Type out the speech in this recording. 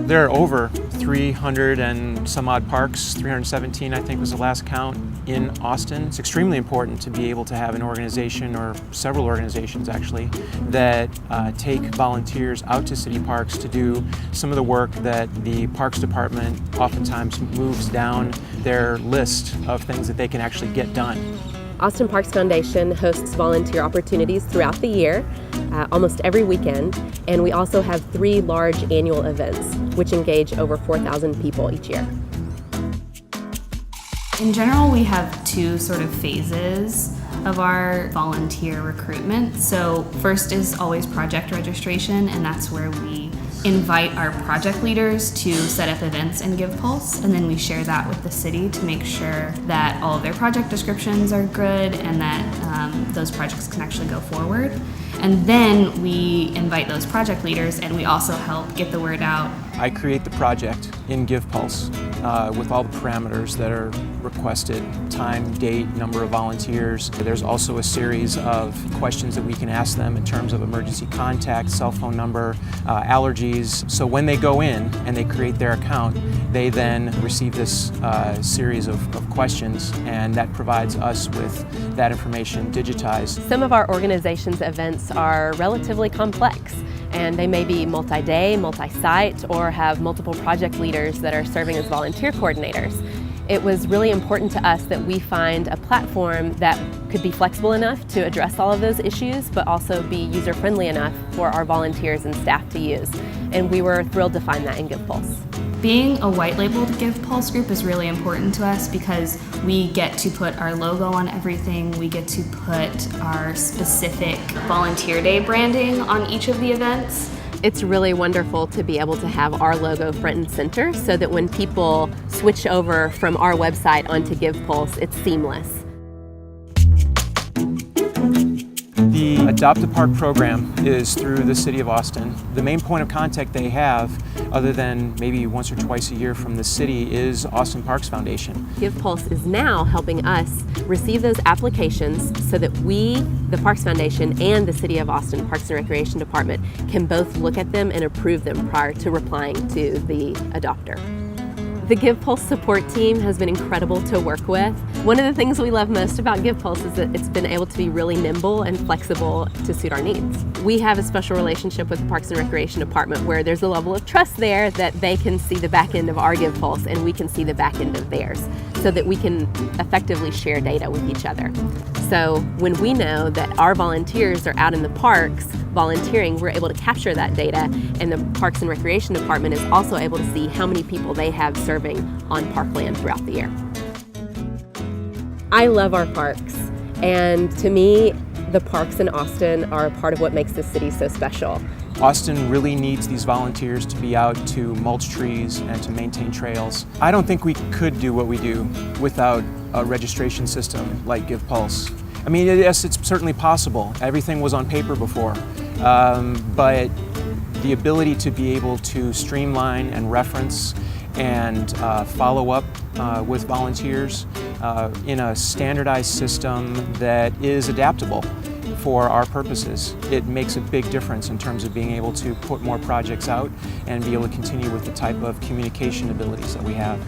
There are over 300 and some odd parks, 317 I think was the last count in Austin. It's extremely important to be able to have an organization, or several organizations actually, that take volunteers out to city parks to do some of the work that the Parks Department oftentimes moves down their list of things that they can actually get done. Austin Parks Foundation hosts volunteer opportunities throughout the year, almost every weekend, and we also have 3 large annual events which engage over 4,000 people each year. In general, we have 2 sort of phases of our volunteer recruitment. So first is always project registration, and that's where we invite our project leaders to set up events in GivePulse, and then we share that with the city to make sure that all of their project descriptions are good and that those projects can actually go forward. And then we invite those project leaders, and we also help get the word out. I create the project in GivePulse with all the parameters that are requested: time, date, number of volunteers. There's also a series of questions that we can ask them in terms of emergency contact, cell phone number, allergies. So when they go in and they create their account, they then receive this series of questions, and that provides us with that information digitized. Some of our organization's events are relatively complex, and they may be multi-day, multi-site, or have multiple project leaders that are serving as volunteer coordinators. It was really important to us that we find a platform that could be flexible enough to address all of those issues, but also be user-friendly enough for our volunteers and staff to use. And we were thrilled to find that in GivePulse. Being a white-labeled GivePulse group is really important to us because we get to put our logo on everything. We get to put our specific Volunteer Day branding on each of the events. It's really wonderful to be able to have our logo front and center so that when people switch over from our website onto GivePulse, it's seamless. The Adopt a Park program is through the City of Austin. The main point of contact they have, other than maybe once or twice a year from the city, is Austin Parks Foundation. GivePulse is now helping us receive those applications so that we, the Parks Foundation, and the City of Austin Parks and Recreation Department can both look at them and approve them prior to replying to the adopter. The GivePulse support team has been incredible to work with. One of the things we love most about GivePulse is that it's been able to be really nimble and flexible to suit our needs. We have a special relationship with the Parks and Recreation Department where there's a level of trust there that they can see the back end of our GivePulse and we can see the back end of theirs, so that we can effectively share data with each other. So when we know that our volunteers are out in the parks volunteering, we're able to capture that data, and the Parks and Recreation Department is also able to see how many people they have serving on parkland throughout the year. I love our parks, and to me, the parks in Austin are a part of what makes this city so special. Austin really needs these volunteers to be out to mulch trees and to maintain trails. I don't think we could do what we do without a registration system like GivePulse. I mean, yes, it's certainly possible. Everything was on paper before, but the ability to be able to streamline and reference and follow up with volunteers in a standardized system that is adaptable for our purposes. It makes a big difference in terms of being able to put more projects out and be able to continue with the type of communication abilities that we have.